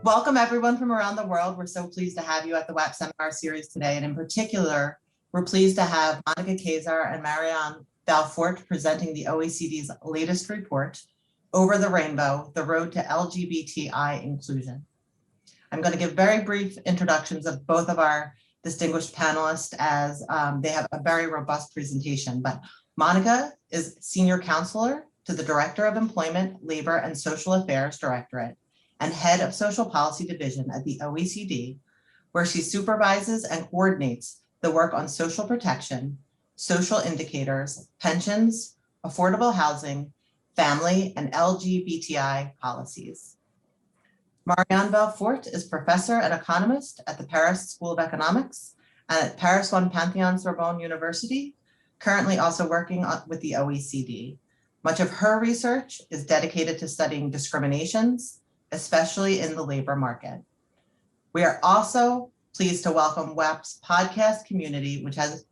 Welcome everyone from around the world. We're so pleased to have you at the WAP seminar series today. And in particular, we're pleased to have Monika Queisser and Marianne Valfort presenting the OECD's latest report, Over the Rainbow, The Road to LGBTI Inclusion. I'm going to give very brief introductions of both of our distinguished panelists as they have a very robust presentation. But Monika is Senior Counsellor to the Director of Employment, Labor and Social Affairs Directorate and Head of Social Policy Division at the OECD, where she supervises and coordinates the work on social protection, social indicators, pensions, affordable housing, family, and LGBTI policies. Marianne Valfort is professor and economist at the Paris School of Economics and at Paris 1 Panthéon-Sorbonne University, currently also working with the OECD. Much of her research is dedicated to studying discriminations, especially in the labor market. We are also pleased to welcome WAP's podcast community, which has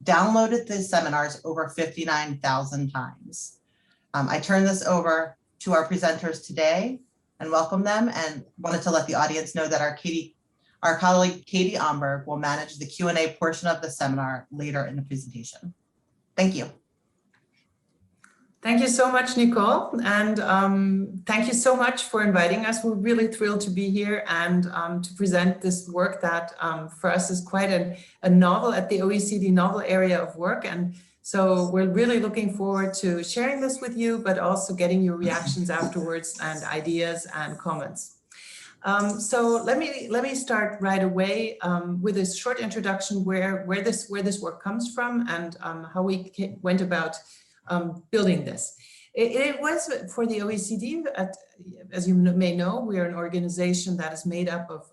downloaded the seminars over 59,000 times. I turn this over to our presenters today and welcome them, and wanted to let the audience know that our colleague Katie Omberg will manage the Q&A portion of the seminar later in the presentation. Thank you. Thank you so much, Nicole, and thank you so much for inviting us. We're really thrilled to be here and to present this work that for us is quite a novel at the OECD novel area of work. And so we're really looking forward to sharing this with you, but also getting your reactions afterwards and ideas and comments. So let me start right away with a short introduction where this work comes from and how we went about building this. It was for the OECD, as you may know, we are an organization that is made up of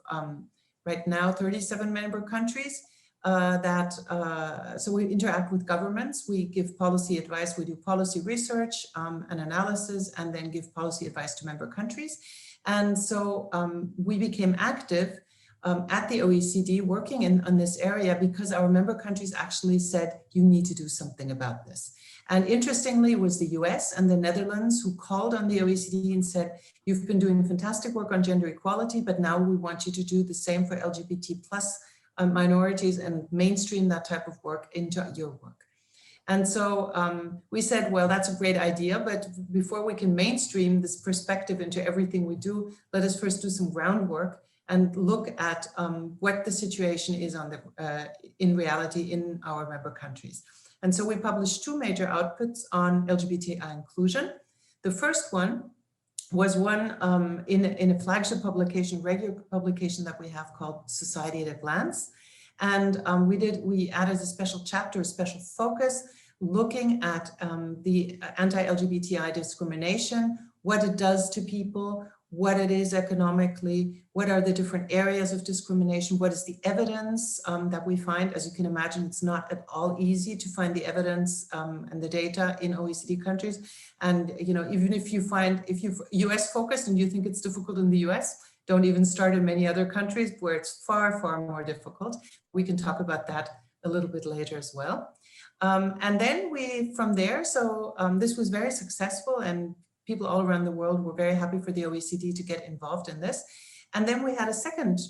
right now 37 member countries so we interact with governments, we give policy advice, we do policy research and analysis, and then give policy advice to member countries. And so we became active at the OECD working in this area because our member countries actually said, you need to do something about this. And interestingly, it was the US and the Netherlands who called on the OECD and said, you've been doing fantastic work on gender equality, but now we want you to do the same for LGBT plus minorities and mainstream that type of work into your work. And so we said, well, that's a great idea, but before we can mainstream this perspective into everything we do, let us first do some groundwork and look at what the situation is in reality in our member countries. And so we published two major outputs on LGBTI inclusion. The first one was one in a flagship publication, regular publication that we have called Society at a Glance. And we added a special chapter, a special focus, looking at the anti-LGBTI discrimination, what it does to people, what it is economically, what are the different areas of discrimination, what is the evidence that we find. As you can imagine, it's not at all easy to find the evidence and the data in OECD countries. And even if you're US focused and you think it's difficult in the US, don't even start in many other countries where it's far, far more difficult. We can talk about that a little bit later as well. And then from there, this was very successful and people all around the world were very happy for the OECD to get involved in this. And then we had a second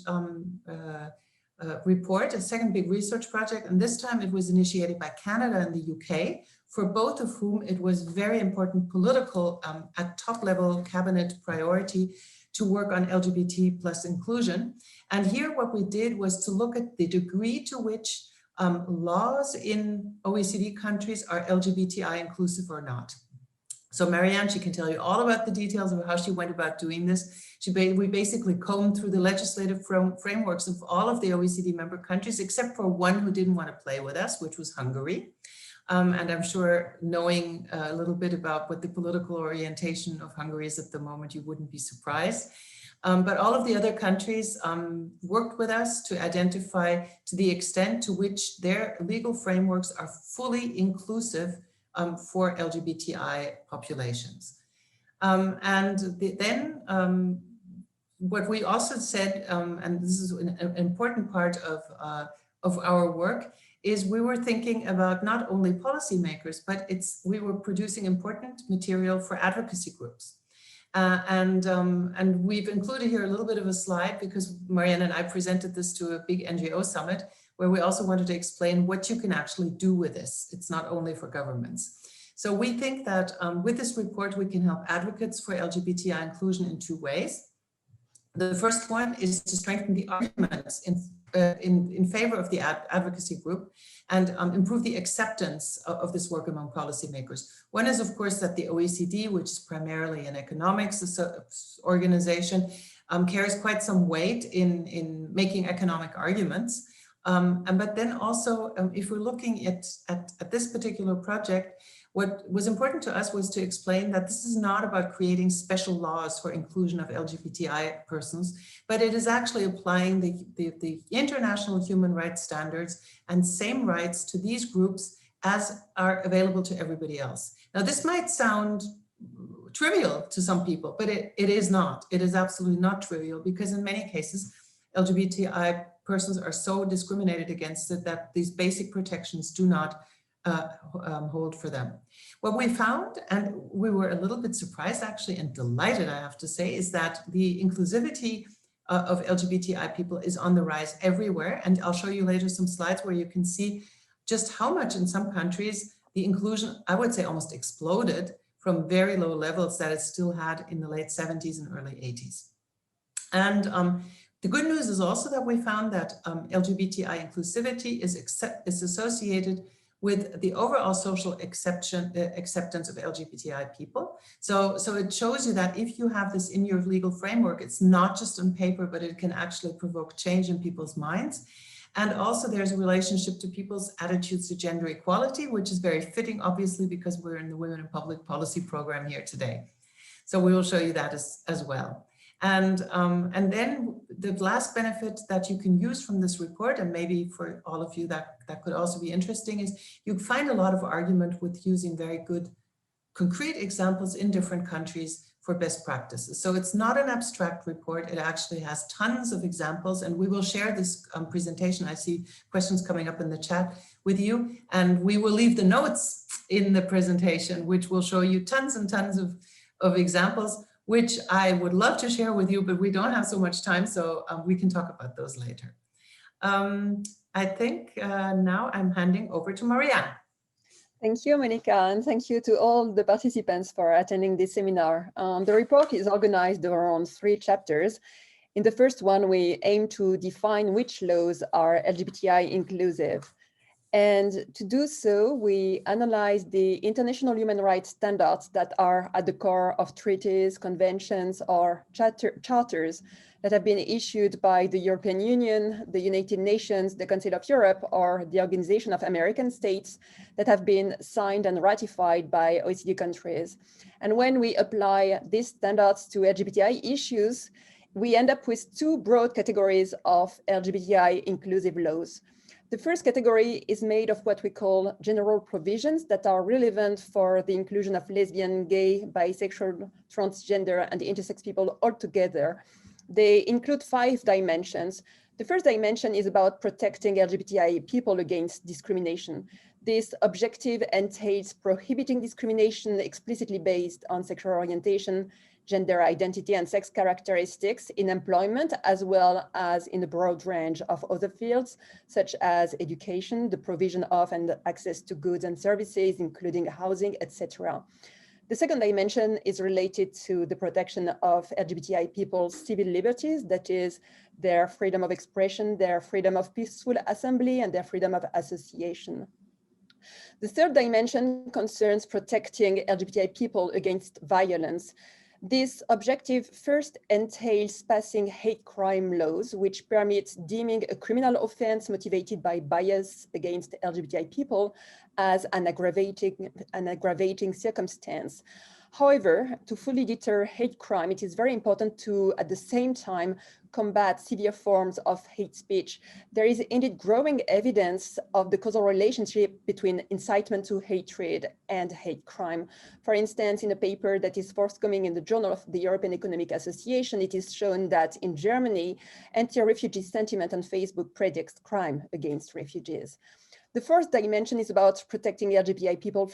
report, a second big research project, and this time it was initiated by Canada and the UK, for both of whom it was very important political at top level cabinet priority to work on LGBT plus inclusion. And here what we did was to look at the degree to which laws in OECD countries are LGBTI inclusive or not. So Marianne, she can tell you all about the details of how she went about doing this. We basically combed through the legislative frameworks of all of the OECD member countries, except for one who didn't want to play with us, which was Hungary. And I'm sure knowing a little bit about what the political orientation of Hungary is at the moment, you wouldn't be surprised. But all of the other countries worked with us to identify to the extent to which their legal frameworks are fully inclusive for LGBTI populations. Then what we also said, and this is an important part of our work, is we were thinking about not only policymakers, but we were producing important material for advocacy groups. And we've included here a little bit of a slide because Marianne and I presented this to a big NGO summit where we also wanted to explain what you can actually do with this. It's not only for governments. So we think that with this report, we can help advocates for LGBTI inclusion in two ways. The first one is to strengthen the arguments in favor of the advocacy group and improve the acceptance of this work among policymakers. One is, of course, that the OECD, which is primarily an economics organization, carries quite some weight in making economic arguments. But then also, if we're looking at this particular project, what was important to us was to explain that this is not about creating special laws for inclusion of LGBTI persons, but it is actually applying the international human rights standards and same rights to these groups as are available to everybody else. Now, this might sound trivial to some people, but it is not. It is absolutely not trivial because in many cases, LGBTI persons are so discriminated against that these basic protections do not hold for them. What we found, and we were a little bit surprised actually and delighted, I have to say, is that the inclusivity of LGBTI people is on the rise everywhere. And I'll show you later some slides where you can see just how much in some countries the inclusion, I would say, almost exploded from very low levels that it still had in the late 70s and early 80s. And the good news is also that we found that LGBTI inclusivity is associated with the overall social acceptance of LGBTI people. So it shows you that if you have this in your legal framework, it's not just on paper, but it can actually provoke change in people's minds. And also there's a relationship to people's attitudes to gender equality, which is very fitting, obviously, because we're in the Women in Public Policy program here today. So we will show you that as well. And then the last benefit that you can use from this report, and maybe for all of you that could also be interesting, is you find a lot of argument with using very good concrete examples in different countries for best practices. So it's not an abstract report, it actually has tons of examples, and we will share this presentation. I see questions coming up in the chat with you, and we will leave the notes in the presentation, which will show you tons and tons of examples, which I would love to share with you, but we don't have so much time, so we can talk about those later. I think now I'm handing over to Marianne. Thank you, Monika, and thank you to all the participants for attending this seminar. The report is organized around 3 chapters. In the first one, we aim to define which laws are LGBTI inclusive. And to do so, we analyze the international human rights standards that are at the core of treaties, conventions, or charters that have been issued by the European Union, the United Nations, the Council of Europe, or the Organization of American States that have been signed and ratified by OECD countries. And when we apply these standards to LGBTI issues, we end up with 2 broad categories of LGBTI inclusive laws. The first category is made of what we call general provisions that are relevant for the inclusion of lesbian, gay, bisexual, transgender, and intersex people altogether. They include 5 dimensions. The first dimension is about protecting LGBTI people against discrimination. This objective entails prohibiting discrimination explicitly based on sexual orientation, gender identity, and sex characteristics in employment, as well as in a broad range of other fields, such as education, the provision of and access to goods and services, including housing, etc. The second dimension is related to the protection of LGBTI people's civil liberties, that is, their freedom of expression, their freedom of peaceful assembly, and their freedom of association. The third dimension concerns protecting LGBTI people against violence. This objective first entails passing hate crime laws, which permits deeming a criminal offense motivated by bias against LGBTI people as an aggravating circumstance. However, to fully deter hate crime, it is very important to, at the same time, combat severe forms of hate speech. There is indeed growing evidence of the causal relationship between incitement to hatred and hate crime. For instance, in a paper that is forthcoming in the Journal of the European Economic Association, it is shown that in Germany, anti-refugee sentiment on Facebook predicts crime against refugees. The fourth dimension is about protecting LGBTI people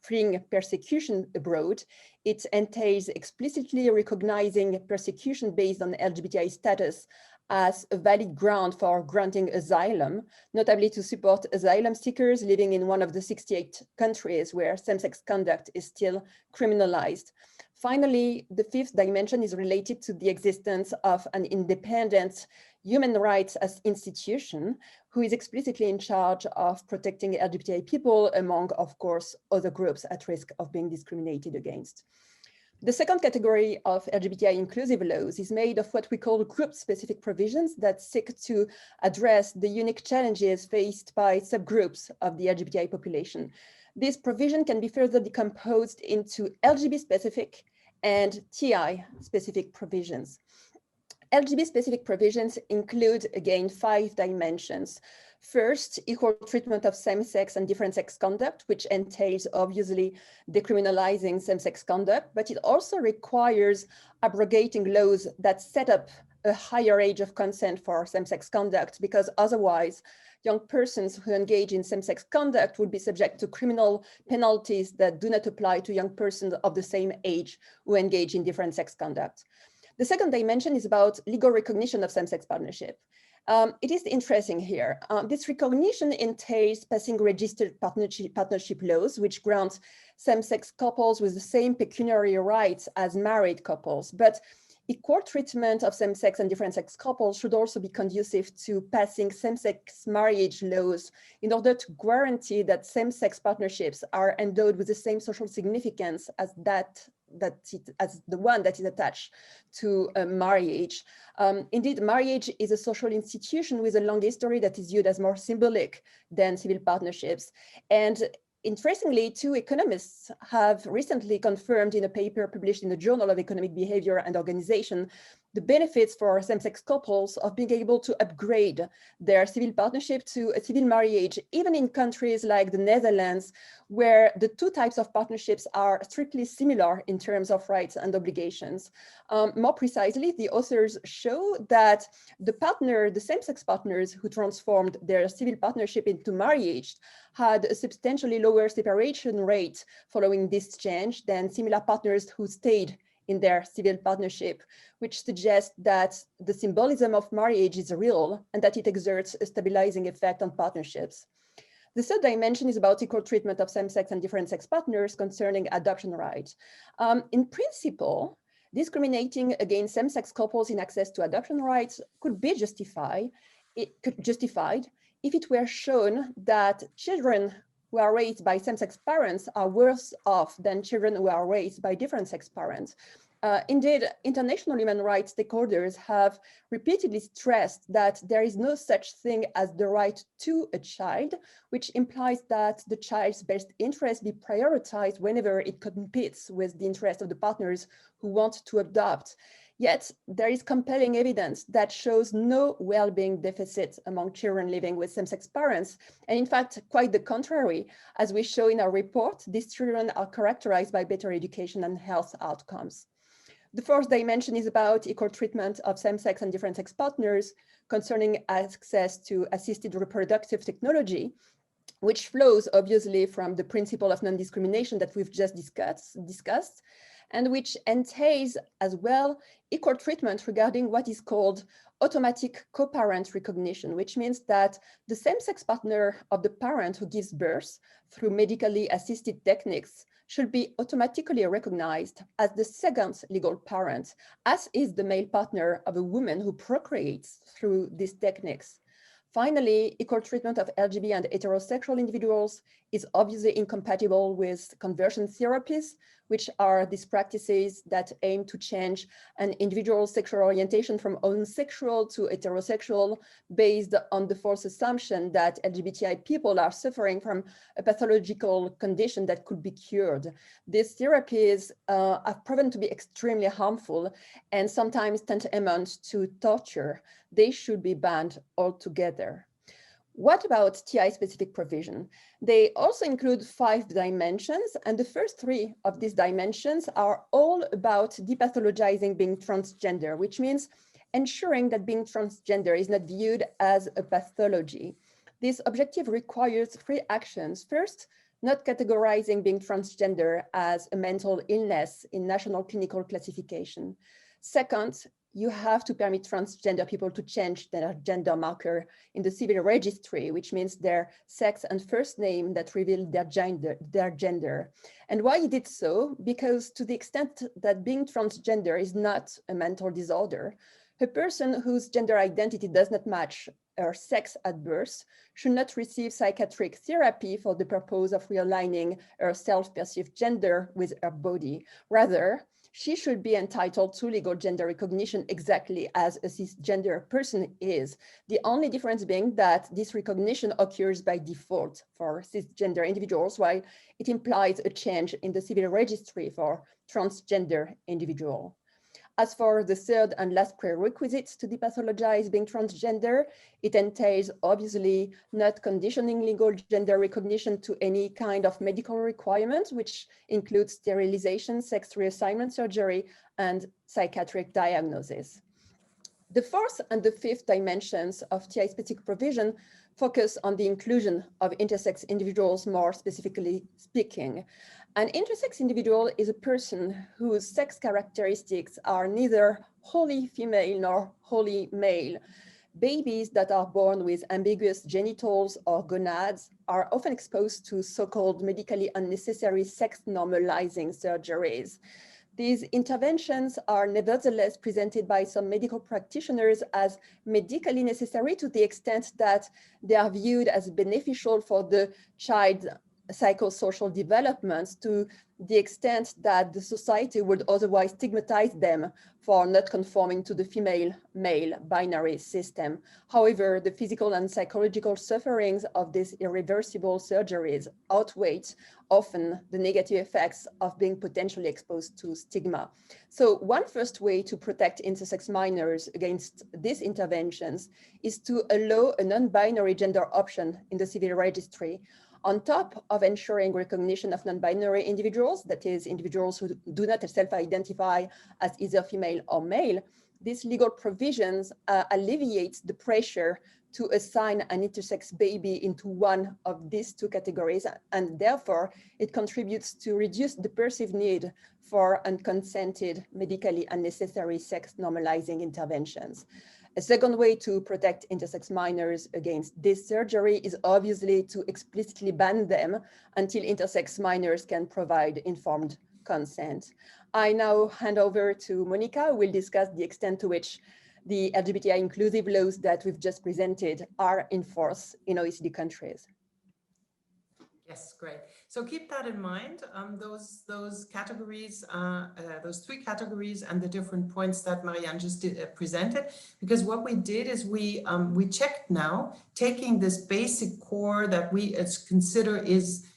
freeing persecution abroad. It entails explicitly recognizing persecution based on LGBTI status as a valid ground for granting asylum, notably to support asylum seekers living in one of the 68 countries where same-sex conduct is still criminalized. Finally, the fifth dimension is related to the existence of an independent human rights as institution who is explicitly in charge of protecting LGBTI people among, of course, other groups at risk of being discriminated against. The second category of LGBTI inclusive laws is made of what we call group-specific provisions that seek to address the unique challenges faced by subgroups of the LGBTI population. This provision can be further decomposed into LGBT-specific and TI-specific provisions. LGBT-specific provisions include, again, 5 dimensions. First, equal treatment of same-sex and different-sex conduct, which entails obviously decriminalizing same-sex conduct, but it also requires abrogating laws that set up a higher age of consent for same-sex conduct, because otherwise young persons who engage in same-sex conduct would be subject to criminal penalties that do not apply to young persons of the same age who engage in different-sex conduct. The second dimension is about legal recognition of same-sex partnership. It is interesting here. This recognition entails passing registered partnership laws, which grant same-sex couples with the same pecuniary rights as married couples. But equal treatment of same-sex and different-sex couples should also be conducive to passing same-sex marriage laws in order to guarantee that same-sex partnerships are endowed with the same social significance as the one that is attached to marriage. Indeed, marriage is a social institution with a long history that is viewed as more symbolic than civil partnerships. And interestingly, 2 economists have recently confirmed in a paper published in the Journal of Economic Behavior and Organization the benefits for same-sex couples of being able to upgrade their civil partnership to a civil marriage, even in countries like the Netherlands, where the 2 types of partnerships are strictly similar in terms of rights and obligations. More precisely, the authors show that the same-sex partners who transformed their civil partnership into marriage had a substantially lower separation rate following this change than similar partners who stayed in their civil partnership, which suggests that the symbolism of marriage is real and that it exerts a stabilizing effect on partnerships. The third dimension is about equal treatment of same-sex and different-sex partners concerning adoption rights. In principle, discriminating against same-sex couples in access to adoption rights could be justified if it were shown that children who are raised by same-sex parents are worse off than children who are raised by different-sex parents. Indeed, international human rights stakeholders have repeatedly stressed that there is no such thing as the right to a child, which implies that the child's best interest be prioritized whenever it competes with the interest of the partners who want to adopt. Yet, there is compelling evidence that shows no well-being deficit among children living with same-sex parents. And in fact, quite the contrary. As we show in our report, these children are characterized by better education and health outcomes. The fourth dimension is about equal treatment of same-sex and different-sex partners concerning access to assisted reproductive technology, which flows obviously from the principle of non-discrimination that we've just discussed, and which entails as well equal treatment regarding what is called automatic co-parent recognition, which means that the same-sex partner of the parent who gives birth through medically assisted techniques should be automatically recognized as the second legal parent, as is the male partner of a woman who procreates through these techniques. Finally, equal treatment of LGBT and heterosexual individuals is obviously incompatible with conversion therapies, which are these practices that aim to change an individual's sexual orientation from homosexual to heterosexual based on the false assumption that LGBTI people are suffering from a pathological condition that could be cured. These therapies have proven to be extremely harmful and sometimes tantamount to torture. They should be banned altogether. What about TI-specific provision? They also include 5 dimensions, and the first 3 of these dimensions are all about depathologizing being transgender, which means ensuring that being transgender is not viewed as a pathology. This objective requires 3 actions. First, not categorizing being transgender as a mental illness in national clinical classification. Second, you have to permit transgender people to change their gender marker in the civil registry, which means their sex and first name that reveal their gender. And why he did so? Because to the extent that being transgender is not a mental disorder, a person whose gender identity does not match her sex at birth should not receive psychiatric therapy for the purpose of realigning her self-perceived gender with her body. Rather, she should be entitled to legal gender recognition exactly as a cisgender person is. The only difference being that this recognition occurs by default for cisgender individuals, while it implies a change in the civil registry for transgender individuals. As for the third and last prerequisite to depathologize being transgender, it entails obviously not conditioning legal gender recognition to any kind of medical requirement, which includes sterilization, sex reassignment surgery, and psychiatric diagnosis. The fourth and the fifth dimensions of TI-specific provision focus on the inclusion of intersex individuals, more specifically speaking. An intersex individual is a person whose sex characteristics are neither wholly female nor wholly male. Babies that are born with ambiguous genitals or gonads are often exposed to so-called medically unnecessary sex normalizing surgeries. These interventions are nevertheless presented by some medical practitioners as medically necessary to the extent that they are viewed as beneficial for the child's psychosocial developments, to the extent that the society would otherwise stigmatize them for not conforming to the female-male binary system. However, the physical and psychological sufferings of these irreversible surgeries outweigh often the negative effects of being potentially exposed to stigma. So one first way to protect intersex minors against these interventions is to allow a non-binary gender option in the civil registry, on top of ensuring recognition of non-binary individuals, that is, individuals who do not self-identify as either female or male. These legal provisions alleviate the pressure to assign an intersex baby into one of these two categories, and therefore it contributes to reduce the perceived need for unconsented, medically unnecessary sex normalizing interventions. A second way to protect intersex minors against this surgery is obviously to explicitly ban them until intersex minors can provide informed consent. I now hand over to Monika, who will discuss the extent to which the LGBTI inclusive laws that we've just presented are in force in OECD countries. Yes, great. So keep that in mind, those categories, those three categories and the different points that Marianne just presented, because what we did is we checked now, taking this basic core that we consider is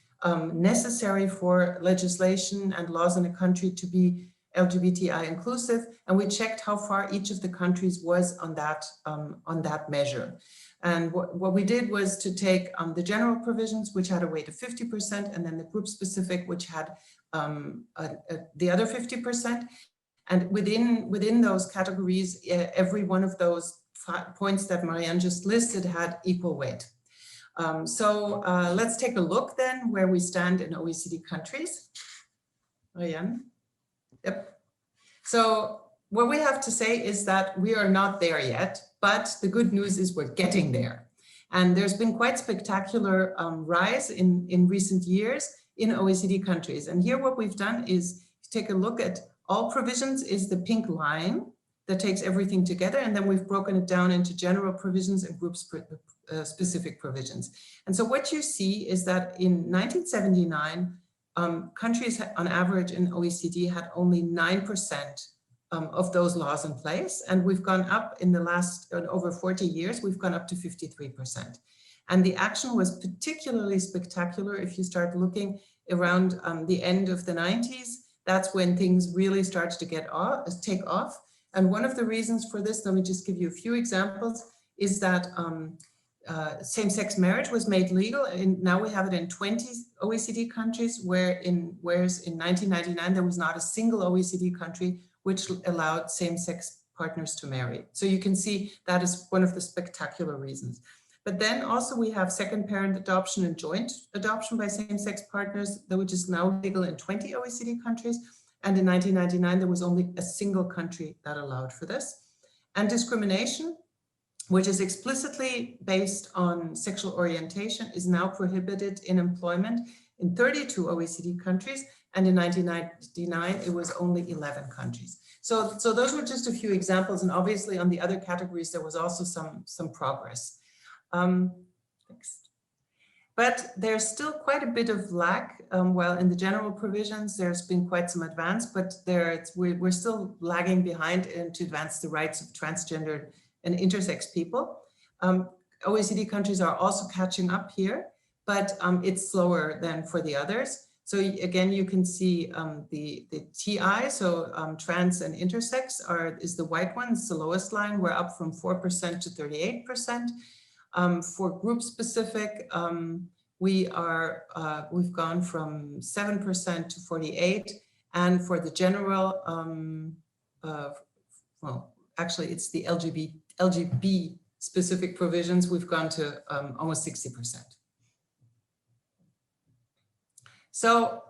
necessary for legislation and laws in a country to be LGBTI inclusive, and we checked how far each of the countries was on that measure. And what we did was to take the general provisions, which had a weight of 50%, and then the group specific, which had the other 50%. And within those categories, every one of those points that Marianne just listed had equal weight. So let's take a look then where we stand in OECD countries. Marianne? Yep. So what we have to say is that we are not there yet, but the good news is we're getting there. And there's been quite spectacular rise in recent years in OECD countries. And here what we've done is take a look at all provisions is the pink line that takes everything together. And then we've broken it down into general provisions and group specific provisions. And so what you see is that in 1979, countries on average in OECD had only 9% of those laws in place. And we've gone up in the last, over 40 years, we've gone up to 53%. And the action was particularly spectacular if you start looking around the end of the 90s. That's when things really started to take off. And one of the reasons for this, let me just give you a few examples, is that same-sex marriage was made legal, and now we have it in 20 OECD countries, whereas in 1999 there was not a single OECD country which allowed same-sex partners to marry. So you can see that is one of the spectacular reasons. But then also we have second parent adoption and joint adoption by same-sex partners, which is now legal in 20 OECD countries. And in 1999, there was only a single country that allowed for this. And discrimination, which is explicitly based on sexual orientation, is now prohibited in employment in 32 OECD countries. And in 1999, it was only 11 countries. So those were just a few examples. And obviously on the other categories, there was also some progress. Next. But there's still quite a bit of lack. Well, in the general provisions, there's been quite some advance, but we're still lagging behind to advance the rights of transgendered and intersex people. OECD countries are also catching up here, but it's slower than for the others. So again, you can see the TI, so trans and intersex is the white one, it's the lowest line. We're up from 4% to 38%. For group specific, we've gone from 7% to 48%, and for the general, well, actually it's the LGBT specific provisions, we've gone to almost 60%. So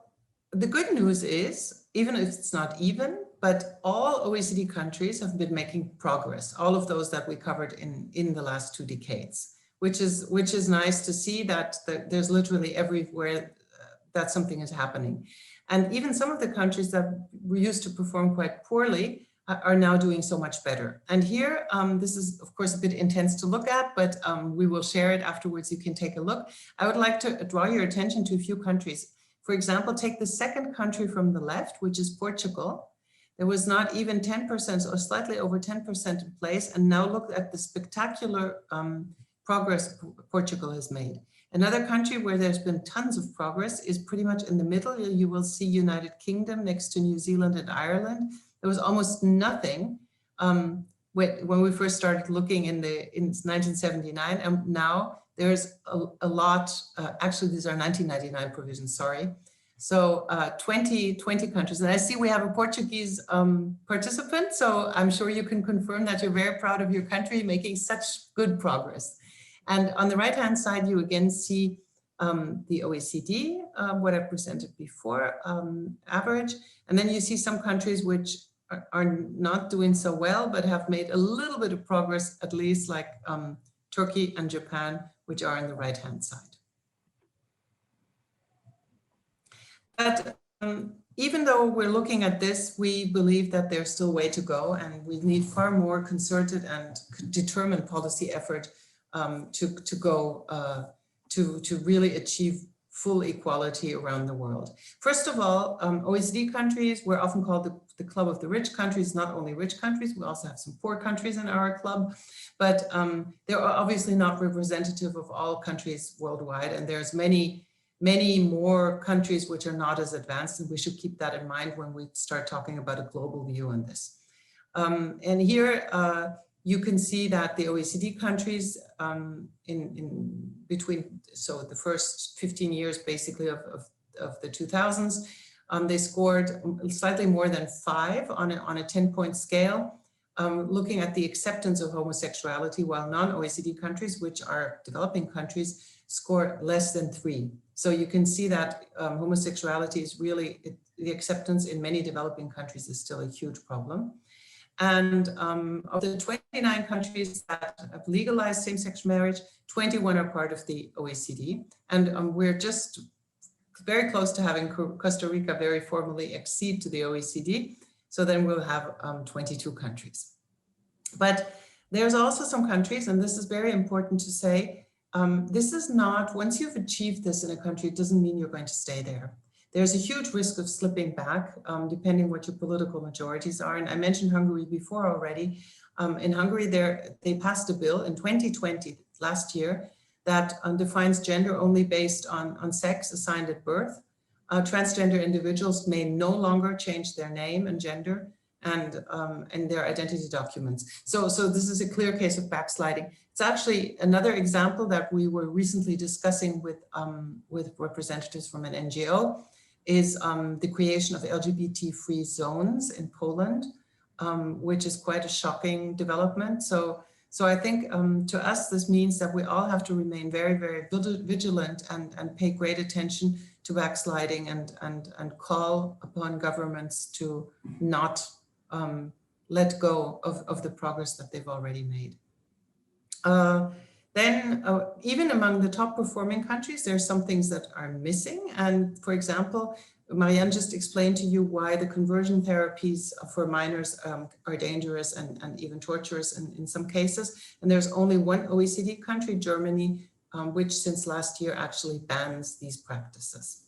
the good news is, even if it's not even, but all OECD countries have been making progress, all of those that we covered in the last 2 decades, which is nice to see that there's literally everywhere that something is happening. And even some of the countries that we used to perform quite poorly are now doing so much better. And here, this is of course a bit intense to look at, but we will share it afterwards, you can take a look. I would like to draw your attention to a few countries. For example, take the second country from the left, which is Portugal. There was not even 10% or slightly over 10% in place. And now look at the spectacular progress Portugal has made. Another country where there's been tons of progress is pretty much in the middle. You will see United Kingdom next to New Zealand and Ireland. There was almost nothing when we first started looking in 1979, and now there's a lot, actually these are 1999 provisions, sorry. So 20 countries, and I see we have a Portuguese participant, so I'm sure you can confirm that you're very proud of your country making such good progress. And on the right-hand side, you again see the OECD, what I presented before, average, and then you see some countries which are not doing so well, but have made a little bit of progress, at least like Turkey and Japan, which are on the right-hand side. But even though we're looking at this, we believe that there's still way to go, and we need far more concerted and determined policy effort to really achieve full equality around the world. First of all, OECD countries, we're often called the club of the rich countries, not only rich countries, we also have some poor countries in our club, but they're obviously not representative of all countries worldwide, and there's many more countries which are not as advanced, and we should keep that in mind when we start talking about a global view on this. And here you can see that the OECD countries in between, so the first 15 years basically of the 2000s, they scored slightly more than 5 on a 10-point scale, looking at the acceptance of homosexuality, while non-OECD countries, which are developing countries, score less than 3. So you can see that homosexuality is really, the acceptance in many developing countries is still a huge problem. And of the 29 countries that have legalized same-sex marriage, 21 are part of the OECD. And we're just very close to having Costa Rica very formally accede to the OECD. So then we'll have 22 countries. But there's also some countries, and this is very important to say, this is not, once you've achieved this in a country, it doesn't mean you're going to stay there. There's a huge risk of slipping back, depending what your political majorities are. And I mentioned Hungary before already. In Hungary, they passed a bill in 2020, last year, that defines gender only based on sex assigned at birth. Transgender individuals may no longer change their name and gender and their identity documents. So this is a clear case of backsliding. It's actually another example that we were recently discussing with representatives from an NGO, is the creation of LGBT-free zones in Poland, which is quite a shocking development. So So I think to us, this means that we all have to remain very, very vigilant and pay great attention to backsliding and call upon governments to not let go of the progress that they've already made. Even among the top performing countries, there are some things that are missing. And for example, Marianne just explained to you why the conversion therapies for minors are dangerous and even torturous in some cases. And there's only one OECD country, Germany, which since last year actually bans these practices.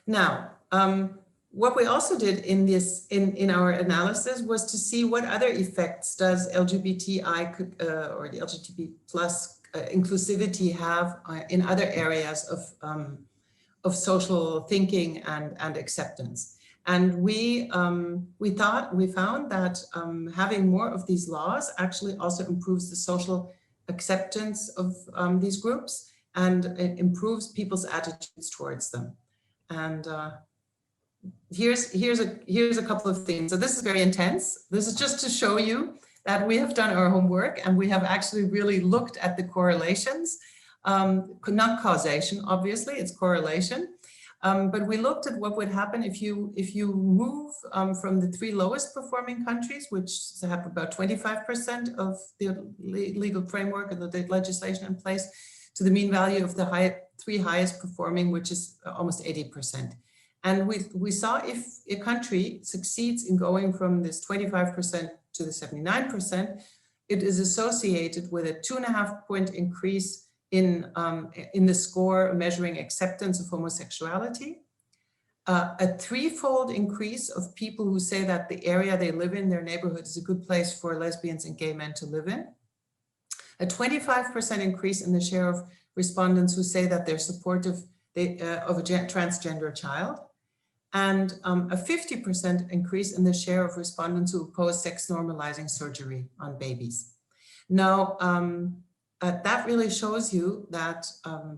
Now, what we also did in our analysis was to see what other effects does LGBTI or the LGBT plus inclusivity have in other areas of social thinking and acceptance. And we found that having more of these laws actually also improves the social acceptance of these groups, and it improves people's attitudes towards them. And here's a couple of things. So this is very intense. This is just to show you that we have done our homework and we have actually really looked at the correlations, not causation, obviously, it's correlation. But we looked at what would happen if you move from the 3 lowest performing countries, which have about 25% of the legal framework and the legislation in place, to the mean value of the 3 highest performing, which is almost 80%. And we saw if a country succeeds in going from this 25% to the 79%, it is associated with a 2.5-point increase in the score measuring acceptance of homosexuality, a 3-fold increase of people who say that the area they live in, their neighborhood, is a good place for lesbians and gay men to live in, a 25% increase in the share of respondents who say that they're supportive of a transgender child, and a 50% increase in the share of respondents who oppose sex normalizing surgery on babies. Now, that really shows you that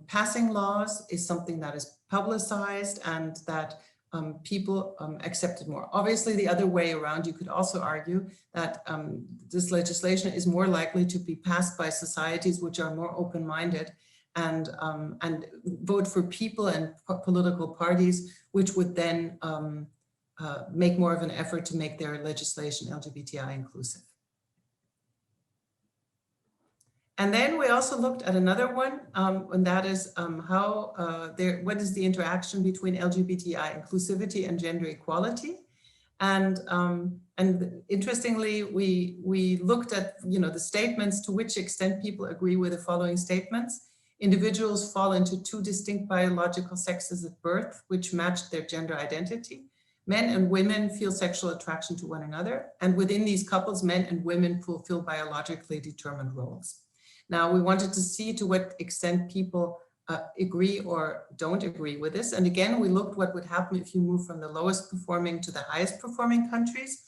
passing laws is something that is publicized and that people accept it more. Obviously, the other way around, you could also argue that this legislation is more likely to be passed by societies which are more open-minded and vote for people and political parties, which would then make more of an effort to make their legislation LGBTI inclusive. And then we also looked at another one, and that is what is the interaction between LGBTI inclusivity and gender equality. And interestingly, we looked at the statements, to which extent people agree with the following statements. Individuals fall into 2 distinct biological sexes at birth, which match their gender identity. Men and women feel sexual attraction to one another. And within these couples, men and women fulfill biologically determined roles. Now, we wanted to see to what extent people agree or don't agree with this. And again, we looked what would happen if you move from the lowest performing to the highest performing countries.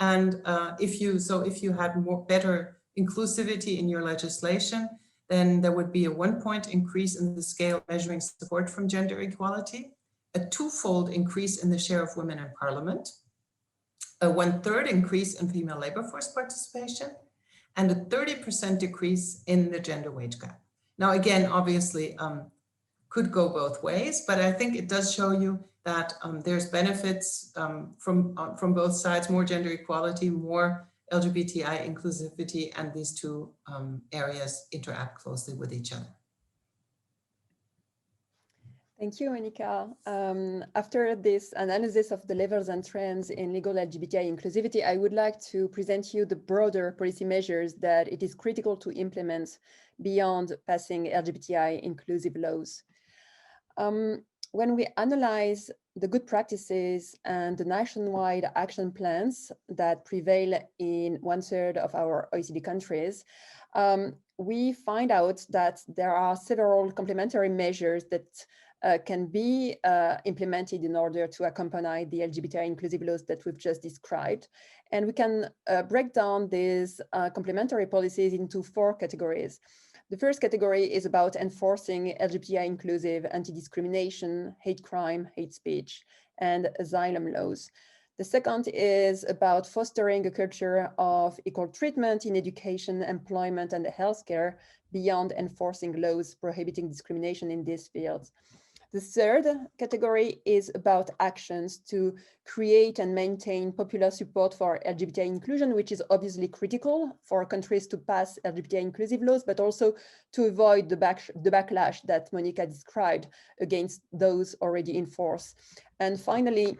And if you had better inclusivity in your legislation, then there would be a 1-point increase in the scale measuring support from gender equality, a 2-fold increase in the share of women in parliament, a 1/3 increase in female labor force participation, and a 30% decrease in the gender wage gap. Now, again, obviously, could go both ways, but I think it does show you that there's benefits from both sides: more gender equality, more LGBTI inclusivity, and these 2 areas interact closely with each other. Thank you, Monika. After this analysis of the levels and trends in legal LGBTI inclusivity, I would like to present you the broader policy measures that it is critical to implement beyond passing LGBTI inclusive laws. When we analyze the good practices and the nationwide action plans that prevail in 1/3 of our OECD countries, we find out that there are several complementary measures that can be implemented in order to accompany the LGBTI inclusive laws that we've just described. And we can break down these complementary policies into 4 categories. The first category is about enforcing LGBTI inclusive anti-discrimination, hate crime, hate speech, and asylum laws. The second is about fostering a culture of equal treatment in education, employment, and healthcare beyond enforcing laws prohibiting discrimination in these fields. The third category is about actions to create and maintain popular support for LGBTI inclusion, which is obviously critical for countries to pass LGBTI inclusive laws, but also to avoid the backlash that Monika described against those already in force. And finally,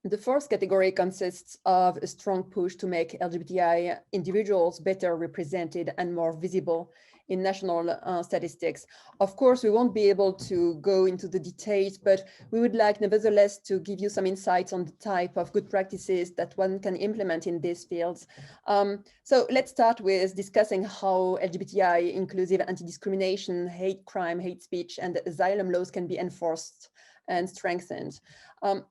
the fourth category consists of a strong push to make LGBTI individuals better represented and more visible in national statistics. Of course, we won't be able to go into the details, but we would like nevertheless to give you some insights on the type of good practices that one can implement in these fields. So let's start with discussing how LGBTI inclusive anti-discrimination, hate crime, hate speech, and asylum laws can be enforced and strengthened.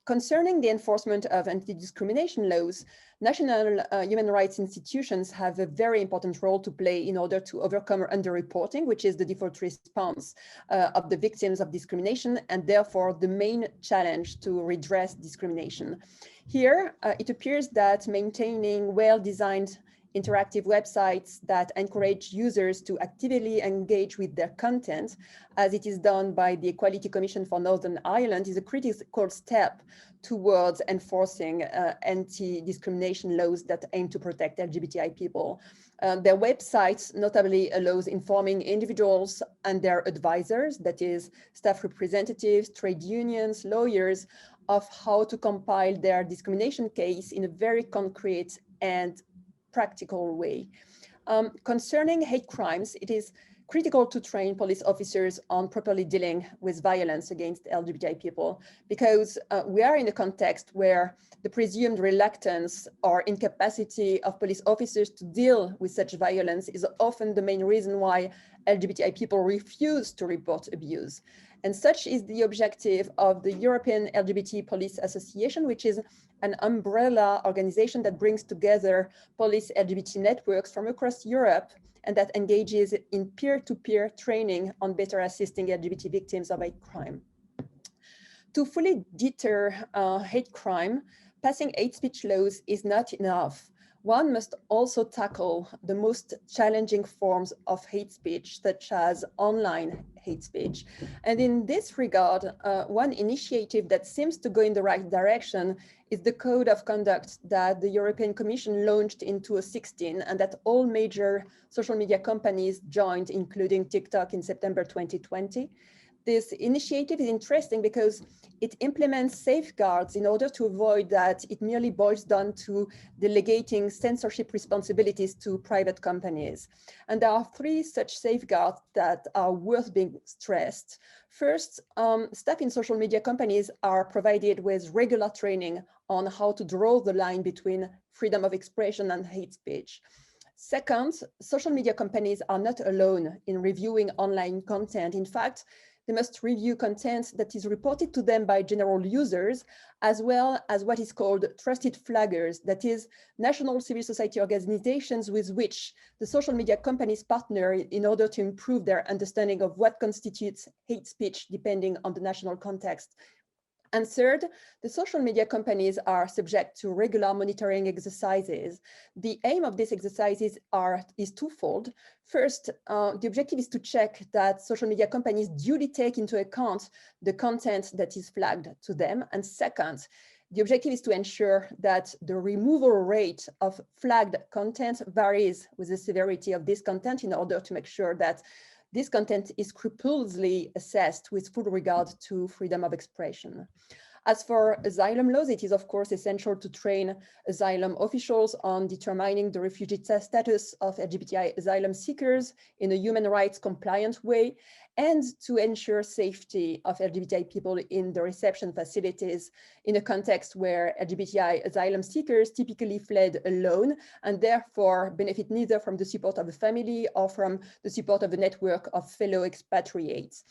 Concerning the enforcement of anti-discrimination laws, national human rights institutions have a very important role to play in order to overcome underreporting, which is the default response of the victims of discrimination, and therefore the main challenge to redress discrimination. Here, it appears that maintaining well-designed interactive websites that encourage users to actively engage with their content, as it is done by the Equality Commission for Northern Ireland, is a critical step towards enforcing anti-discrimination laws that aim to protect LGBTI people. Their websites notably allows informing individuals and their advisors, that is staff representatives, trade unions, lawyers, of how to compile their discrimination case in a very concrete and practical way. Concerning hate crimes, it is critical to train police officers on properly dealing with violence against LGBTI people, because we are in a context where the presumed reluctance or incapacity of police officers to deal with such violence is often the main reason why LGBTI people refuse to report abuse. And such is the objective of the European LGBT Police Association, which is an umbrella organization that brings together police LGBT networks from across Europe and that engages in peer-to-peer training on better assisting LGBT victims of hate crime. To fully deter hate crime, passing hate speech laws is not enough. One must also tackle the most challenging forms of hate speech, such as online hate speech. And in this regard, one initiative that seems to go in the right direction is the code of conduct that the European Commission launched in 2016 and that all major social media companies joined, including TikTok in September 2020. This initiative is interesting because it implements safeguards in order to avoid that it merely boils down to delegating censorship responsibilities to private companies. And there are three such safeguards that are worth being stressed. First, staff in social media companies are provided with regular training on how to draw the line between freedom of expression and hate speech. Second, social media companies are not alone in reviewing online content. In fact, they must review content that is reported to them by general users, as well as what is called trusted flaggers, that is, national civil society organizations with which the social media companies partner in order to improve their understanding of what constitutes hate speech, depending on the national context. And third, the social media companies are subject to regular monitoring exercises. The aim of these exercises is twofold. First, the objective is to check that social media companies duly take into account the content that is flagged to them. And second, the objective is to ensure that the removal rate of flagged content varies with the severity of this content in order to make sure that this content is scrupulously assessed with full regard to freedom of expression. As for asylum laws, it is of course essential to train asylum officials on determining the refugee status of LGBTI asylum seekers in a human rights compliant way, and to ensure safety of LGBTI people in the reception facilities in a context where LGBTI asylum seekers typically fled alone and therefore benefit neither from the support of a family or from the support of a network of fellow expatriates.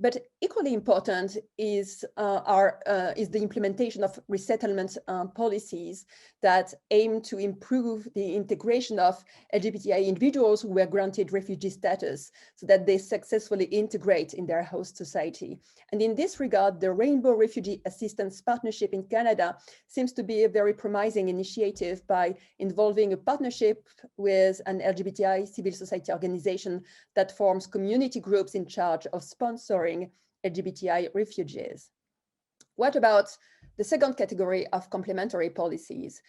But equally important is the implementation of resettlement policies that aim to improve the integration of LGBTI individuals who were granted refugee status so that they successfully integrate in their host society. And in this regard, the Rainbow Refugee Assistance Partnership in Canada seems to be a very promising initiative by involving a partnership with an LGBTI civil society organization that forms community groups in charge of sponsoring LGBTI refugees. What about the second category of complementary policies?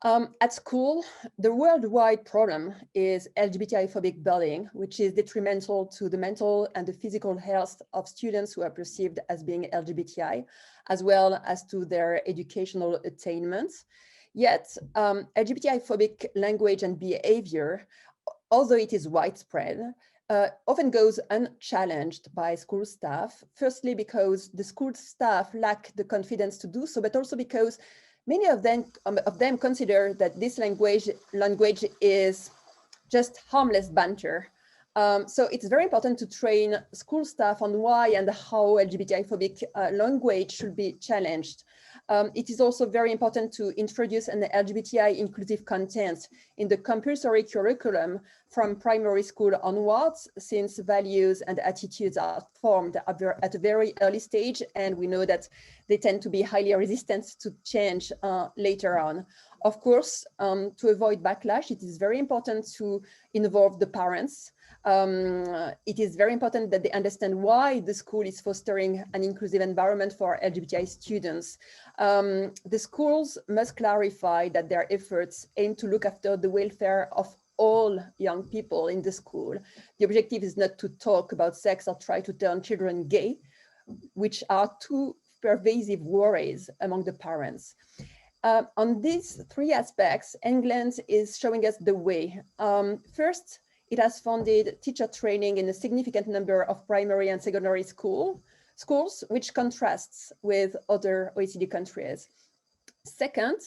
At school, the worldwide problem is LGBTI-phobic bullying, which is detrimental to the mental and the physical health of students who are perceived as being LGBTI, as well as to their educational attainments. Yet, LGBTI-phobic language and behavior, although it is widespread, often goes unchallenged by school staff, firstly because the school staff lack the confidence to do so, but also because many of them consider that this language is just harmless banter. So it's very important to train school staff on why and how LGBTI-phobic language should be challenged. It is also very important to introduce an LGBTI inclusive content in the compulsory curriculum from primary school onwards, since values and attitudes are formed at a very early stage, and we know that they tend to be highly resistant to change later on. Of course, to avoid backlash, it is very important to involve the parents. It is very important that they understand why the school is fostering an inclusive environment for LGBTI students. The schools must clarify that their efforts aim to look after the welfare of all young people in the school. The objective is not to talk about sex or try to turn children gay, which are two pervasive worries among the parents. On these three aspects, England is showing us the way. First, it has funded teacher training in a significant number of primary and secondary schools, which contrasts with other OECD countries. Second,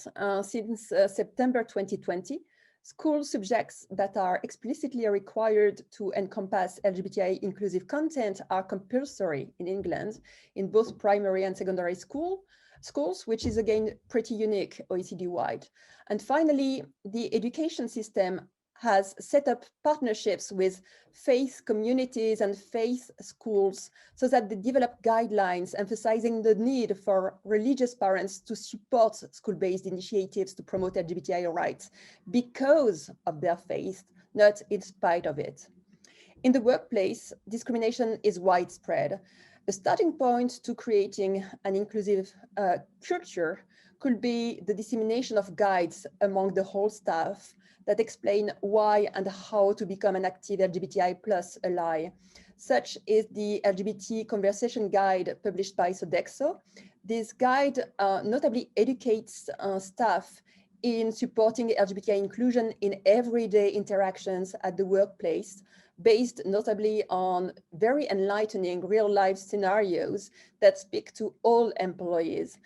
since September 2020, school subjects that are explicitly required to encompass LGBTI inclusive content are compulsory in England in both primary and secondary schools, which is again pretty unique OECD-wide. And finally, the education system has set up partnerships with faith communities and faith schools so that they develop guidelines emphasizing the need for religious parents to support school-based initiatives to promote LGBTI rights because of their faith, not in spite of it. In the workplace, discrimination is widespread. A starting point to creating an inclusive culture could be the dissemination of guides among the whole staff that explain why and how to become an active LGBTI plus ally. Such is the LGBT Conversation Guide published by Sodexo. This guide notably educates staff in supporting LGBTI inclusion in everyday interactions at the workplace, based notably on very enlightening real-life scenarios that speak to all employees.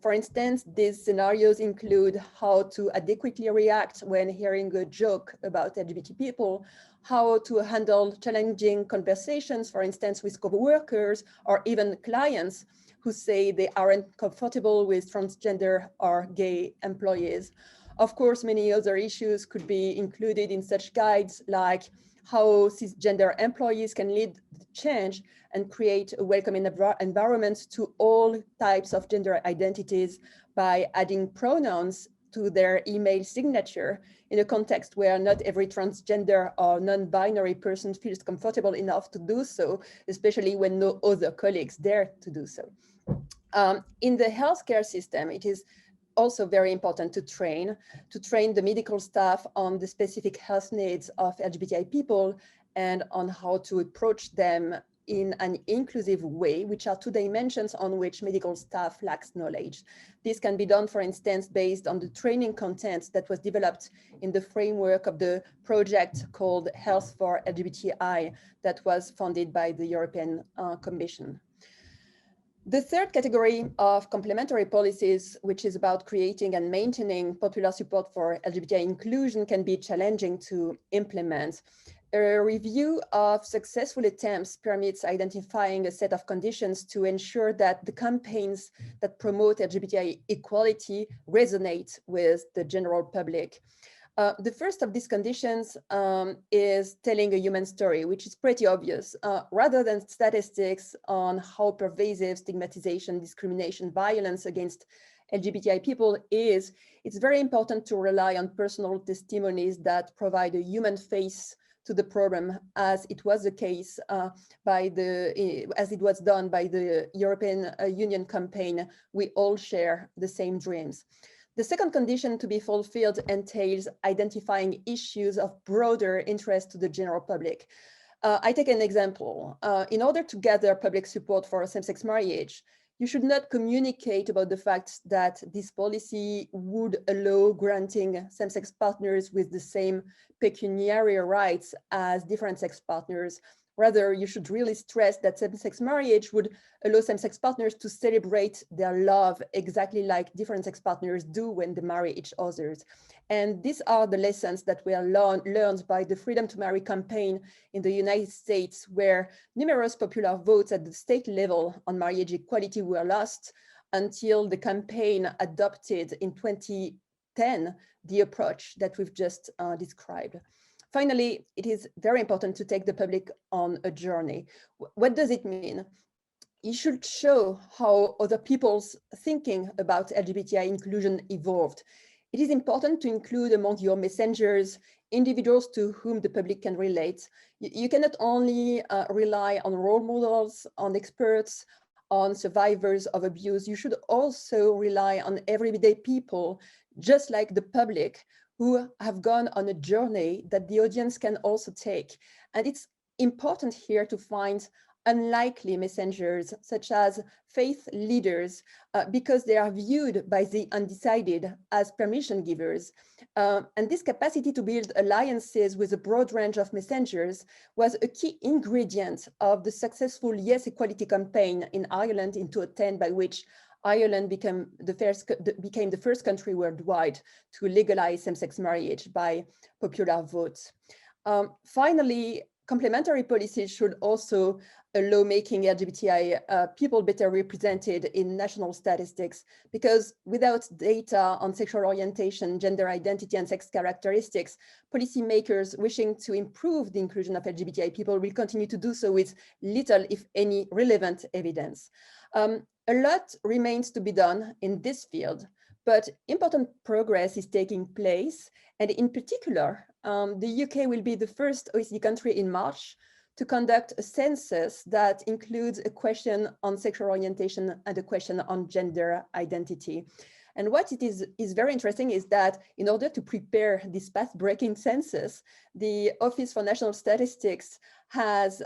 For instance, these scenarios include how to adequately react when hearing a joke about LGBT people, how to handle challenging conversations, for instance, with co-workers or even clients who say they aren't comfortable with transgender or gay employees. Of course, many other issues could be included in such guides, like how cisgender employees can lead the change and create a welcoming environment to all types of gender identities by adding pronouns to their email signature in a context where not every transgender or non-binary person feels comfortable enough to do so, especially when no other colleagues dare to do so. In the healthcare system, it is also very important to train the medical staff on the specific health needs of LGBTI people and on how to approach them in an inclusive way, which are two dimensions on which medical staff lacks knowledge. This can be done, for instance, based on the training content that was developed in the framework of the project called Health for LGBTI that was funded by the European Commission. The third category of complementary policies, which is about creating and maintaining popular support for LGBTI inclusion, can be challenging to implement. A review of successful attempts permits identifying a set of conditions to ensure that the campaigns that promote LGBTI equality resonate with the general public. The first of these conditions is telling a human story, which is pretty obvious. Rather than statistics on how pervasive stigmatization, discrimination, violence against LGBTI people is, it's very important to rely on personal testimonies that provide a human face to the problem, as it was the case as it was done by the European Union campaign, We All Share the Same Dreams. The second condition to be fulfilled entails identifying issues of broader interest to the general public. I take an example. In order to gather public support for same-sex marriage, you should not communicate about the fact that this policy would allow granting same-sex partners with the same pecuniary rights as different sex partners. Rather, you should really stress that same-sex marriage would allow same-sex partners to celebrate their love exactly like different sex partners do when they marry each other. And these are the lessons that were learned by the Freedom to Marry campaign in the United States, where numerous popular votes at the state level on marriage equality were lost until the campaign adopted in 2010 the approach that we've just described. Finally, it is very important to take the public on a journey. What does it mean? You should show how other people's thinking about LGBTI inclusion evolved. It is important to include among your messengers individuals to whom the public can relate. You cannot only rely on role models, on experts, on survivors of abuse. You should also rely on everyday people, just like the public, who have gone on a journey that the audience can also take. And it's important here to find unlikely messengers, such as faith leaders, because they are viewed by the undecided as permission givers. And this capacity to build alliances with a broad range of messengers was a key ingredient of the successful Yes Equality campaign in Ireland in 2010, by which Ireland became the first country worldwide to legalize same-sex marriage by popular vote. Finally, complementary policies should also allow making LGBTI people better represented in national statistics, because without data on sexual orientation, gender identity, and sex characteristics, policymakers wishing to improve the inclusion of LGBTI people will continue to do so with little, if any, relevant evidence. A lot remains to be done in this field, but important progress is taking place. And in particular, the UK will be the first OECD country in March to conduct a census that includes a question on sexual orientation and a question on gender identity. And what it is very interesting is that in order to prepare this path-breaking census, the Office for National Statistics has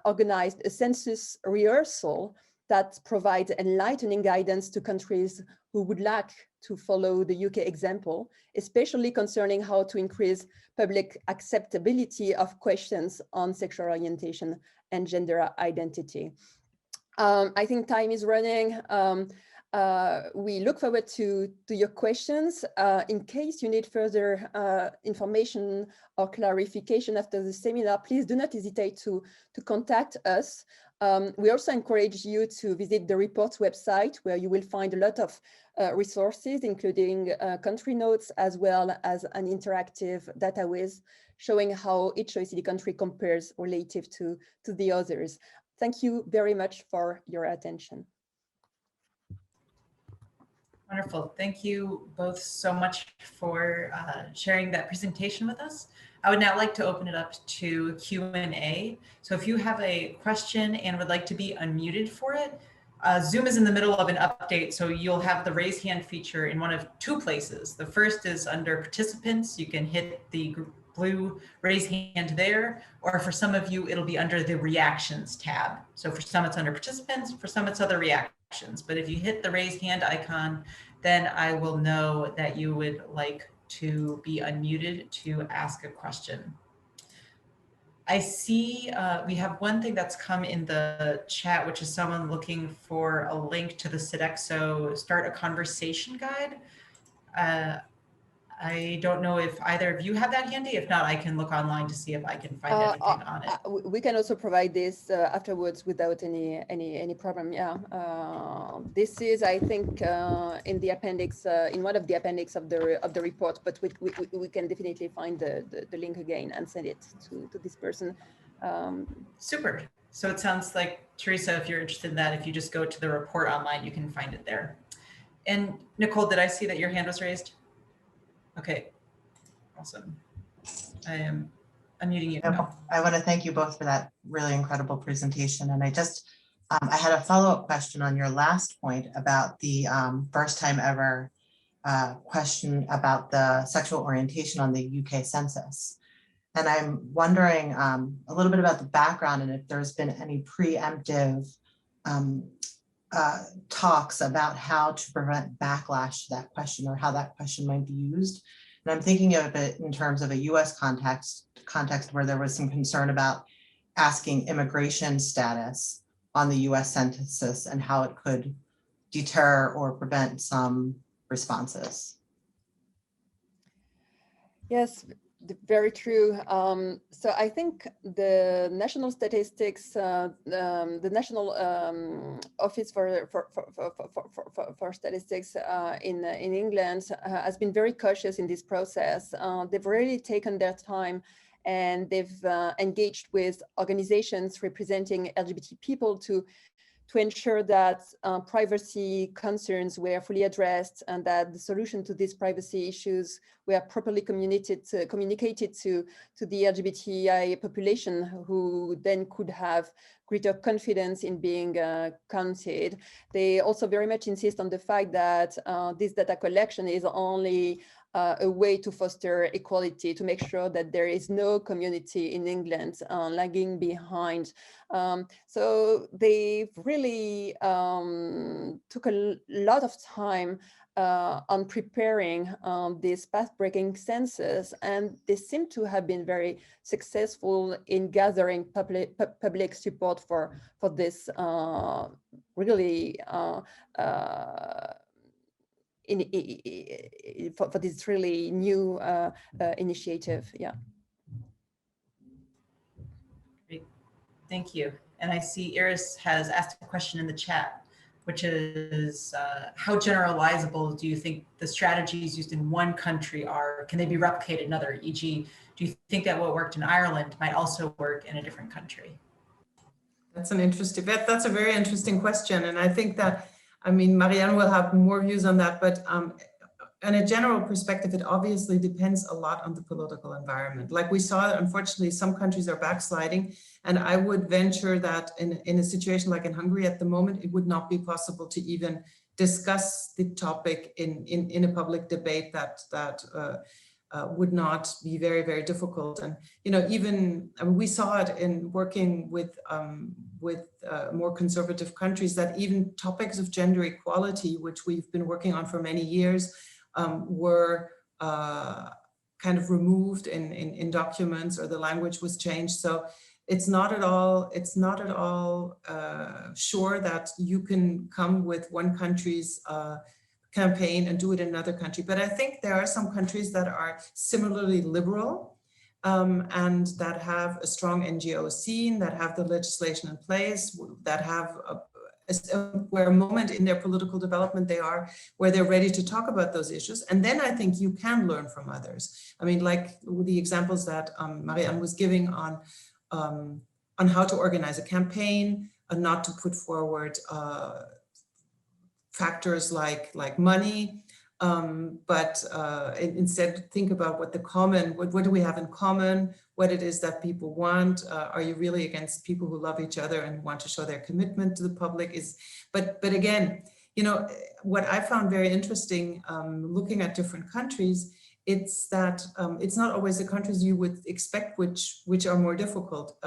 organized a census rehearsal that provides enlightening guidance to countries who would like to follow the UK example, especially concerning how to increase public acceptability of questions on sexual orientation and gender identity. I think time is running. We look forward to your questions. In case you need further information or clarification after the seminar, please do not hesitate to contact us. We also encourage you to visit the report's website, where you will find a lot of resources, including country notes, as well as an interactive data quiz showing how each OECD country compares relative to the others. Thank you very much for your attention. Wonderful. Thank you both so much for sharing that presentation with us. I would now like to open it up to Q&A. So if you have a question and would like to be unmuted for it, Zoom is in the middle of an update, so you'll have the raise hand feature in one of two places. The first is under participants. You can hit the blue raise hand there, or for some of you, it'll be under the reactions tab. So for some, it's under participants, for some, it's other reactions. But if you hit the raise hand icon, then I will know that you would like to be unmuted to ask a question. I see we have one thing that's come in the chat, which is someone looking for a link to the Sodexo Start a Conversation guide. I don't know if either of you have that handy. If not, I can look online to see if I can find anything on it. We can also provide this afterwards without any problem. Yeah, this is, I think, in the appendix, in one of the appendix of the report. But we can definitely find the link again and send it to this person. Super. So it sounds like, Teresa, if you're interested in that, if you just go to the report online, you can find it there. And Nicole, did I see that your hand was raised? Okay, awesome. I am unmuting you now. I want to thank you both for that really incredible presentation. And I just, I had a follow-up question on your last point about the first time ever question about the sexual orientation on the UK census. And I'm wondering a little bit about the background and if there's been any preemptive talks about how to prevent backlash to that question or how that question might be used. And I'm thinking of it in terms of a US context where there was some concern about asking immigration status on the US census and how it could deter or prevent some responses. Yes, very true. So I think the national statistics, the National Office for Statistics in England has been very cautious in this process. They've really taken their time and they've engaged with organizations representing LGBT people to ensure that privacy concerns were fully addressed and that the solution to these privacy issues were properly communicated to the LGBTI population, who then could have greater confidence in being counted. They also very much insist on the fact that this data collection is only a way to foster equality, to make sure that there is no community in England lagging behind. So they've really took a lot of time on preparing this path-breaking census, and they seem to have been very successful in gathering public support for this really for this really new initiative. Yeah. Great. Thank you. And I see Iris has asked a question in the chat, which is how generalizable do you think the strategies used in one country are? Can they be replicated in another? E.g., do you think that what worked in Ireland might also work in a different country? That's a very interesting question. And I think that, I mean, Marianne will have more views on that, but in a general perspective, it obviously depends a lot on the political environment. Like we saw, unfortunately, some countries are backsliding, and I would venture that in a situation like in Hungary at the moment, it would not be possible to even discuss the topic in a public debate. That would not be very, very difficult. And, you know, even we saw it in working with more conservative countries, that even topics of gender equality, which we've been working on for many years, were kind of removed in documents, or the language was changed. So it's not at all sure that you can come with one country's campaign and do it in another country. But I think there are some countries that are similarly liberal and that have a strong NGO scene, that have the legislation in place, that have where a moment in their political development they are, where they're ready to talk about those issues. And then I think you can learn from others. I mean, like the examples that Marianne was giving on how to organize a campaign and not to put forward factors like money, but instead think about what do we have in common, what it is that people want. Are you really against people who love each other and want to show their commitment to the public? But again, you know, what I found very interesting looking at different countries, it's that it's not always the countries you would expect which are more difficult.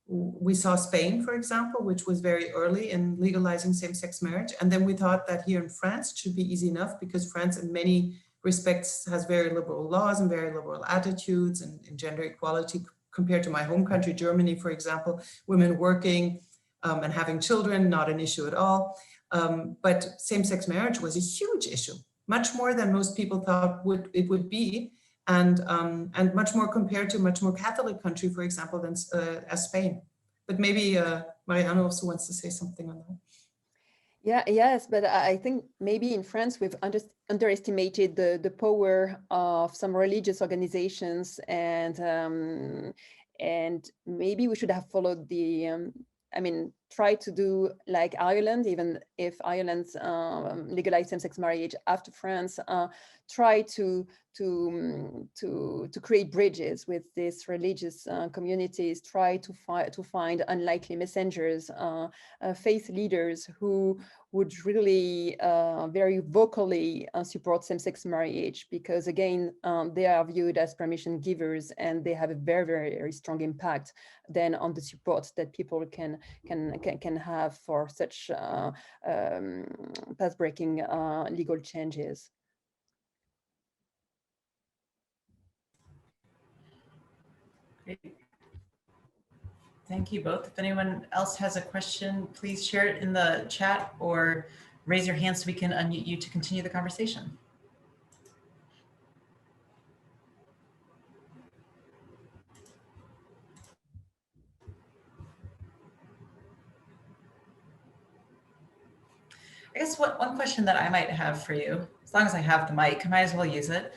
We saw Spain, for example, which was very early in legalizing same-sex marriage. And then we thought that here in France it should be easy enough, because France in many respects has very liberal laws and very liberal attitudes and gender equality compared to my home country, Germany, for example. Women working and having children, not an issue at all. But same-sex marriage was a huge issue. much more than most people thought it would be, and much more compared to a much more Catholic country, for example, than as Spain. But maybe Marianne also wants to say something on that. Yeah, yes, but I think maybe in France we've underestimated the power of some religious organizations, and maybe we should have followed the I mean, try to do like Ireland, even if Ireland legalized same-sex marriage after France, try to create bridges with these religious communities, try to find unlikely messengers, faith leaders who would really very vocally support same-sex marriage, because again, they are viewed as permission givers, and they have a very, very, very strong impact then on the support that people can have for such path-breaking legal changes. Great. Thank you both. If anyone else has a question, please share it in the chat or raise your hand so we can unmute you to continue the conversation. I guess one question that I might have for you, as long as I have the mic, I might as well use it,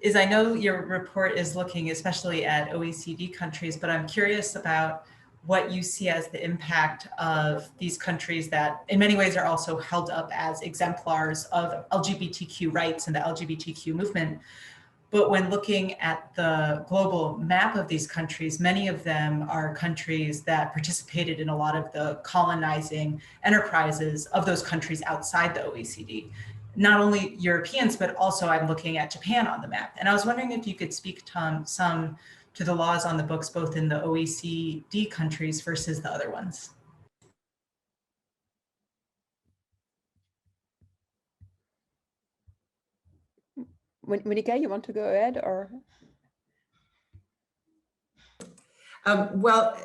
is I know your report is looking especially at OECD countries, but I'm curious about what you see as the impact of these countries that in many ways are also held up as exemplars of LGBTQ rights and the LGBTQ movement. But when looking at the global map of these countries, many of them are countries that participated in a lot of the colonizing enterprises of those countries outside the OECD. Not only Europeans, but also I'm looking at Japan on the map. And I was wondering if you could speak some to the laws on the books, both in the OECD countries versus the other ones. Monika, you want to go ahead, or? Well,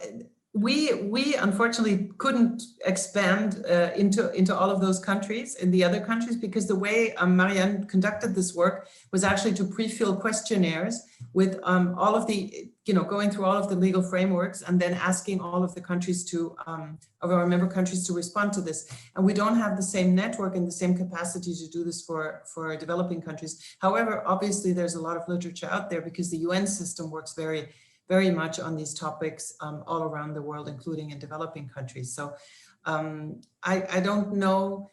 we unfortunately couldn't expand into all of those countries in the other countries, because the way Marianne conducted this work was actually to pre-fill questionnaires with all of the, going through all of the legal frameworks and then asking all of the countries to, of our member countries to respond to this. And we don't have the same network and the same capacity to do this for developing countries. However, obviously there's a lot of literature out there, because the UN system works very much on these topics all around the world, including in developing countries. So I don't know,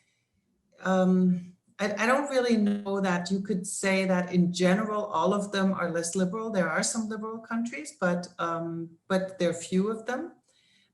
I don't really know that you could say that in general, all of them are less liberal. There are some liberal countries, but there are few of them.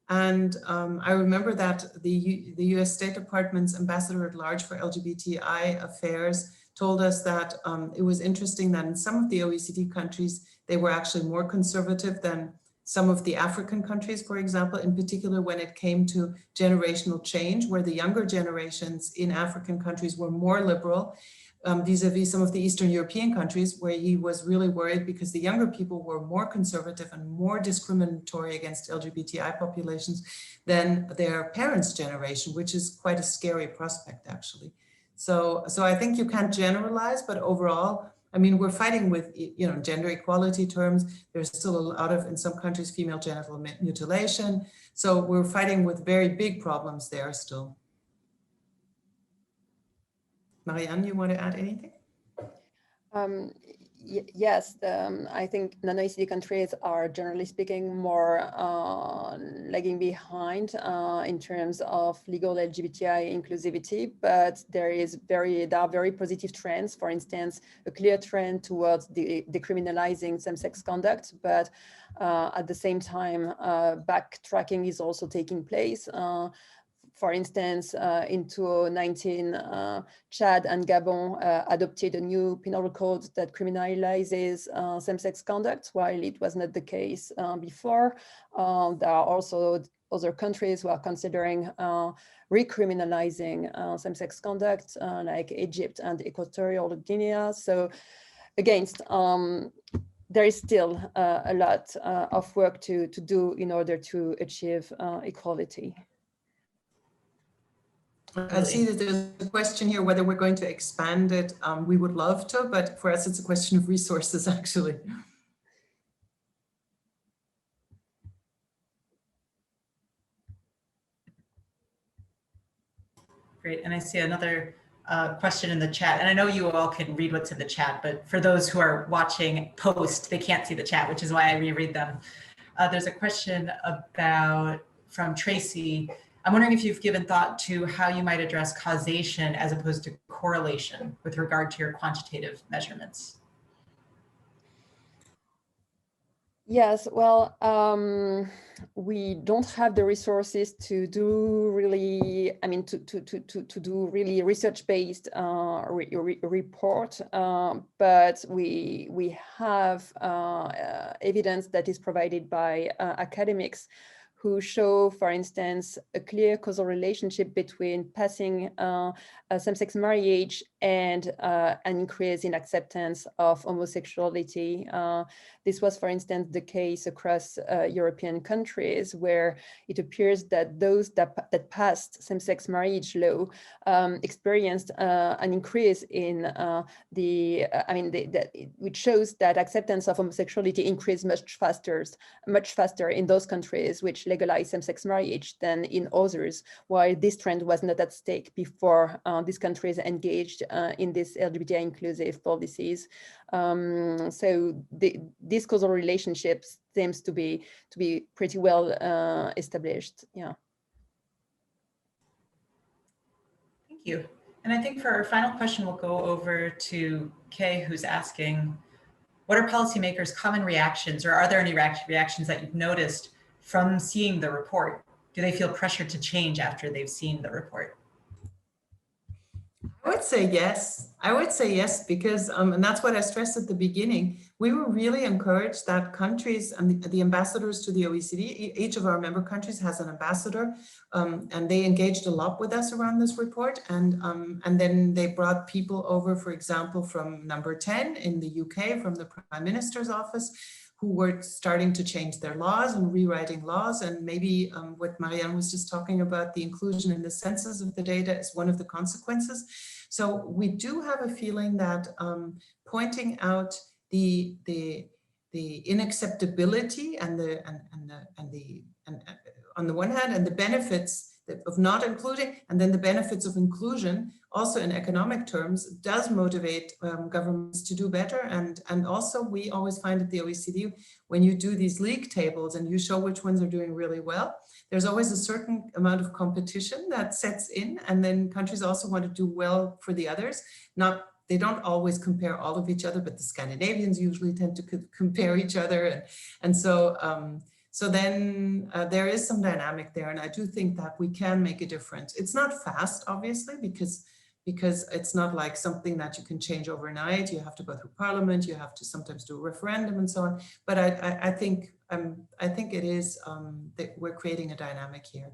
And I remember that the US State Department's ambassador at large for LGBTI affairs told us that it was interesting that in some of the OECD countries, they were actually more conservative than some of the African countries, for example, in particular when it came to generational change, where the younger generations in African countries were more liberal vis-a-vis some of the Eastern European countries, where he was really worried because the younger people were more conservative and more discriminatory against LGBTI populations than their parents' generation, which is quite a scary prospect, actually. So I think you can't generalize, but overall, I mean, we're fighting with, gender equality terms. There's still a lot of, in some countries, female genital mutilation. So we're fighting with very big problems there still. Marianne, you want to add anything? Yes, I think non-OECD countries are generally speaking more lagging behind in terms of legal LGBTI inclusivity, but there are very positive trends. For instance, a clear trend towards decriminalizing same-sex conduct, but at the same time, backtracking is also taking place. For instance, in 2019, Chad and Gabon adopted a new penal code that criminalizes same-sex conduct, while it was not the case before. There are also other countries who are considering recriminalizing same-sex conduct, like Egypt and Equatorial Guinea. So again, there is still a lot of work to do in order to achieve equality. I see that there's a question here whether we're going to expand it. We would love to, but for us, it's a question of resources, actually. Great, and I see another question in the chat, and I know you all can read what's in the chat, but for those who are watching post, they can't see the chat, which is why I reread them. There's a question from Tracy. I'm wondering if you've given thought to how you might address causation as opposed to correlation with regard to your quantitative measurements. Yes, well, we don't have the resources to do really, I mean, to do really research-based report, but we have evidence that is provided by academics who show, for instance, a clear causal relationship between passing same-sex marriage and an increase in acceptance of homosexuality. This was, for instance, the case across European countries, where it appears that those that passed same-sex marriage law experienced an increase in which shows that acceptance of homosexuality increased much faster in those countries which legalized same-sex marriage than in others, while this trend was not at stake before these countries engaged in these LGBTI inclusive policies. So these causal relationships seems to be pretty well established. Yeah. Thank you. And I think for our final question, we'll go over to Kay, who's asking, what are policymakers' common reactions, or are there any reactions that you've noticed from seeing the report? Do they feel pressured to change after they've seen the report? I would say yes. I would say yes, because, and that's what I stressed at the beginning, we were really encouraged that countries and the ambassadors to the OECD, each of our member countries has an ambassador, and they engaged a lot with us around this report. And then they brought people over, for example, from number 10 in the UK, from the Prime Minister's office, who were starting to change their laws and rewriting laws. And maybe what Marianne was just talking about, the inclusion in the census of the data is one of the consequences. So we do have a feeling that pointing out the inacceptability and on the one hand, and the benefits of not including, and then the benefits of inclusion, also in economic terms, does motivate governments to do better. And also we always find at the OECD, when you do these league tables and you show which ones are doing really well, there's always a certain amount of competition that sets in, and then countries also want to do well for the others. They don't always compare all of each other, but the Scandinavians usually tend to compare each other. And so then there is some dynamic there. And I do think that we can make a difference. It's not fast, obviously, because it's not like something that you can change overnight. You have to go through parliament, you have to sometimes do a referendum and so on. But I think it is that we're creating a dynamic here.